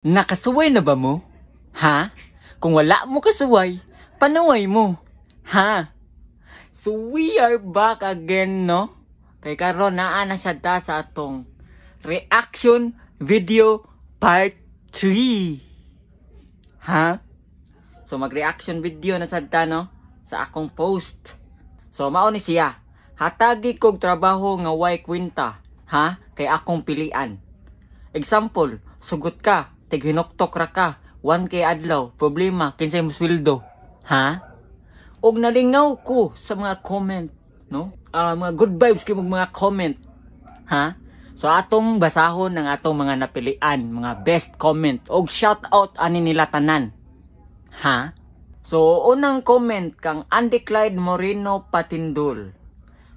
Nakasuway na ba mo? Ha? Kung wala mo kasuway, panaway mo. Ha? So we are back again, no? Kay karon naa na siya ta sa atong reaction video part 3. Ha? So mag-reaction video na sad ta, no? Sa akong post. So mao ni siya. Hatagi kog trabaho nga way kwenta. Ha? Kay akong pilian. Example, sugot ka, tighinoktok ra ka, 1K adlaw, problema, kinsay mo sweldo. Ha? Og nalingaw ko sa mga comment, no? Mga good vibes kay mga comment. Ha? So atong basahon ng atong mga napilian, mga best comment og shout out ani nila tanan. Ha? So unang comment kang Andy Clyde Moreno Patindol.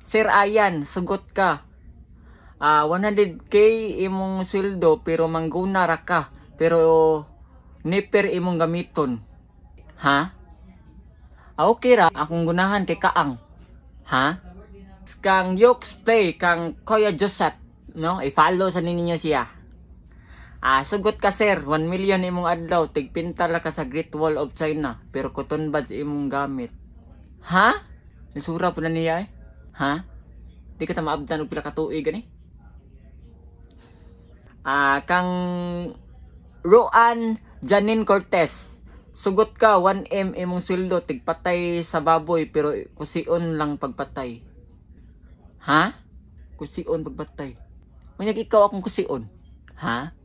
Sir Ayan, sugot ka. 100k imong sweldo pero mangguna ra ka, pero nipper imong gamiton. Ha? Okay ra akong gunahan kay kaang. Ha? Kang Yokes Play kang Kuya Joseph, no? I-follow sa ninyo siya. Sugot ka sir, 1 million imong adlaw, tigpintar ra ka sa Great Wall of China, pero cotton buds imong gamit. Ha? Nasura po na niya eh. Ha? Di ka ta maabdan og pila ka tuig gani? Kang Roan Janine Cortez, sugot ka 1M imong sweldo, tigpatay sa baboy pero kusion lang pagpatay. Ha? Kusion pagpatay. Unyag ikaw akong kusion. Ha?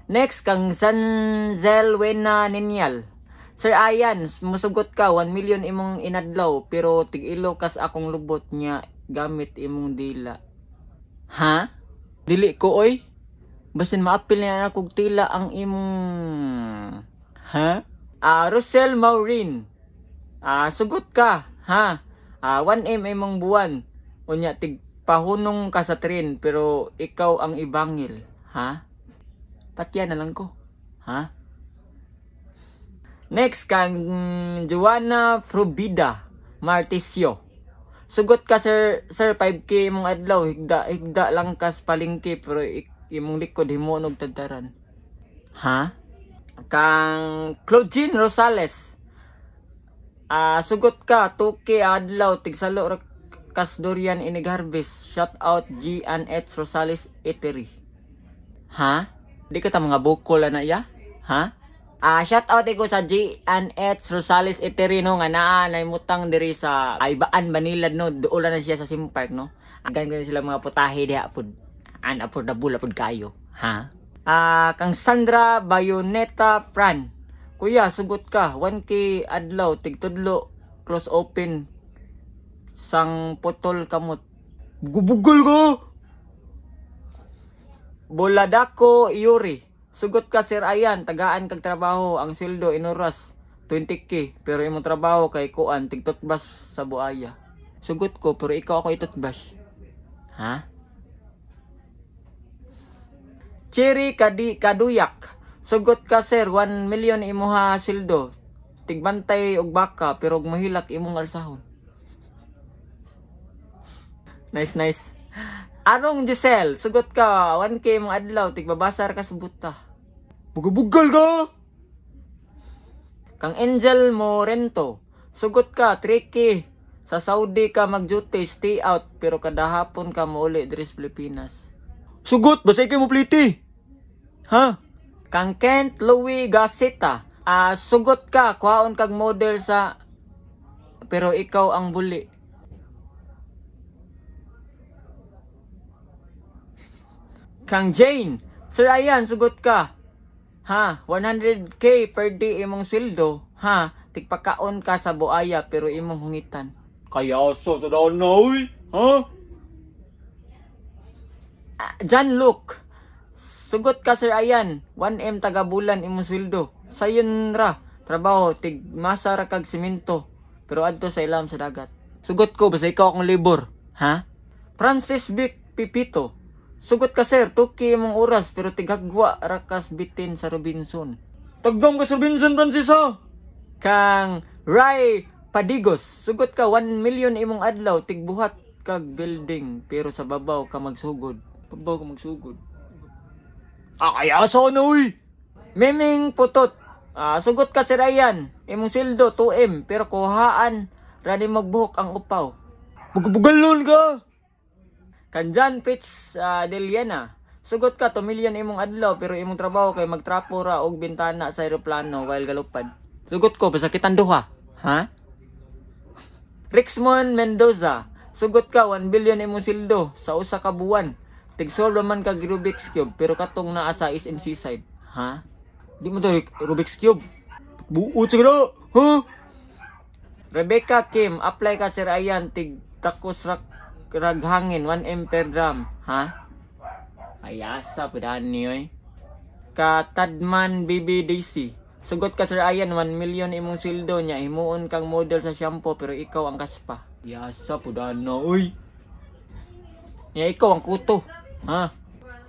Next kang Zanzel Wena Ninyal. Sir Ayan, musugot ka 1 million imong inadlaw pero tig-ilo kas akong lubot niya gamit imong dila. Ha? Dili ko oy. Basin maapil niya akong tila ang imong. Ha? Rosel Maureen. Sugot ka. Ha? 1M imong buwan. Unya tigpahunong ka sa tren pero ikaw ang ibangil. Ha? Patya na lang ko. Ha? Next kang Joanna Frubida Martisio. Sugot ka sir 5K imong adlaw, higda lang kas palengke pero imong likod himuon og tagtaran. Ha? Kang Claudine Rosales. Sugot ka 2K adlaw, tigsalo ra kas durian inig harvest. Shout out G and H Rosales Eatery. Ha? Di ka ta mga bukol na ya? Ha? Shout out ko sa G and H Rosales Eatery, no, nga naa naimutang diri sa Aybaan Banilad, no. Duola na siya sa Sim Park, no. Ganyan sila mga putahe diha pud. Unaffordable pud kayo. Ha? Kang Sandra Bayoneta Fran. Kuya, sugot ka 1K adlaw, tigtudlo, close open, sang putol kamot. Bugol ko. Boladako Yuri. Sugot ka sir Ayan, tagaan kag trabaho, ang sildo inuras 20k pero imong trabaho kay kuan tigtutbas sa buaya. Sugot ko pero ikaw ako itutbas. Ha? Cherry Kaduyak. Sugot ka sir, 1 million imuha sildo, tigbantay og baka pero mahilak imong alsahon. Nice. Arong Giselle, sugot ka 1K imong adlaw, tigbabasar ka sa buta. Bugal ka! Kang Angel Morento, sugot ka 3K, sa Saudi ka mag-duty, stay out, pero kada hapon ka mauli diri sa Pilipinas. Sugot, basay kayo mo pliti. Ha? Kang Kent Louie Gaseta, sugot ka, kuhaon kag model sa, pero ikaw ang buli. Kang Jane, Sir Ayan, sugot ka. Ha? 100k per day imong sweldo. Ha? Tigpakaon ka sa buaya pero imong hungitan. Kaya sa tadanoy? Ha? John Luke, sugot ka Sir Ayan, 1M taga bulan imong sweldo. Sayon ra, trabaho, tigmasa ra kag simento, pero adto sa ilam sa dagat. Sugot ko, basta ikaw akong labor. Ha? Francis Vic Pipito, sugot ka sir, 2K imong oras, pero tigagwa ra kas bitin sa Robinson. Tagdam ka sa Robinson, Francis ha? Kang Ray Padigos, sugot ka 1 million imong adlaw, tigbuhat kag building, pero sa babaw ka magsugod. Kaya sa ano Meming putot. Sugot ka Sir Ryan. Imong sildo 2M pero kuhaan rani magbuhok ang upaw. Bugalon ka. Kanjan Pitts Deliana. Sugot ka 2 million imong adlaw pero imong trabaho kay magtrapo ra og bintana sa eroplano while galupad. Sugot ko pasakitan duha. Ha? Rixmon Mendoza. Sugot ka 1 billion imong sildo sa usa ka buwan. Tig-solve man kag Rubik's Cube pero katong naa sa SMC side. Ha? Di mo to Rubik's Cube. Buot sa na. Ha? Rebecca Kim, apply ka Sir Ryan tig takos raghangin 1M per gram. Ha? Ayasa pudan niyo. Katadman BBDC. Sugot ka Sir Ryan 1 million imong sildo nya himuon kang model sa shampoo pero ikaw ang kaspa. Yasa pudan na oy. Ya ikaw ang kuto. Ha?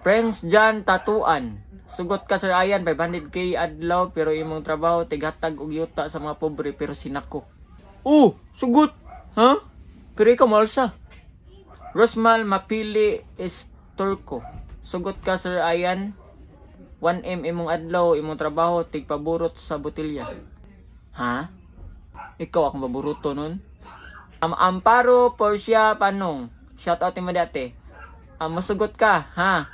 Friends John Tatuan. Sugot ka Sir Ryan 500k adlaw pero imong trabaho tighatag og yuta sa mga pobre pero sinako. Oh, sugot. Ha? Pero ikaw malsa. Rosmal Mapili is Turco. Sugot ka Sir Ryan 1M imong adlaw imong trabaho tigpaburot sa botelya. Ha? Ikaw akong maburuto nun. Amparo Portia Panong. Shout out mo dati. Masugot ka, ha?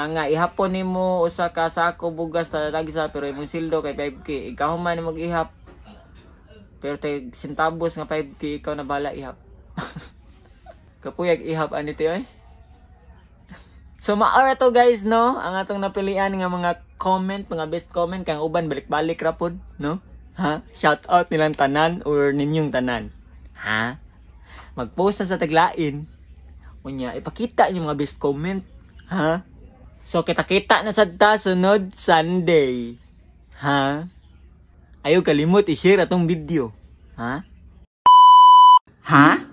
Nga ihapon nimo usa ka sako bugas talagi sa pero imong sildo kay 5k. Ikaw man mag ihap. Pero tay centavos nga 5k ikaw na bala ihap. Kapuyag ihap ani ti oy. So maara to guys no, ang atong napilian nga mga comment, mga best comment kang uban balik-balik ra pod, no? Ha? Shout out nilang tanan or ninyong tanan. Ha? Mag-post na sa taglain. Unya ipakita niyo mga best comment, ha? So, kita-kita na sa sunod Sunday. Ha? Ayaw kalimot i-share atong video. Ha? Ha?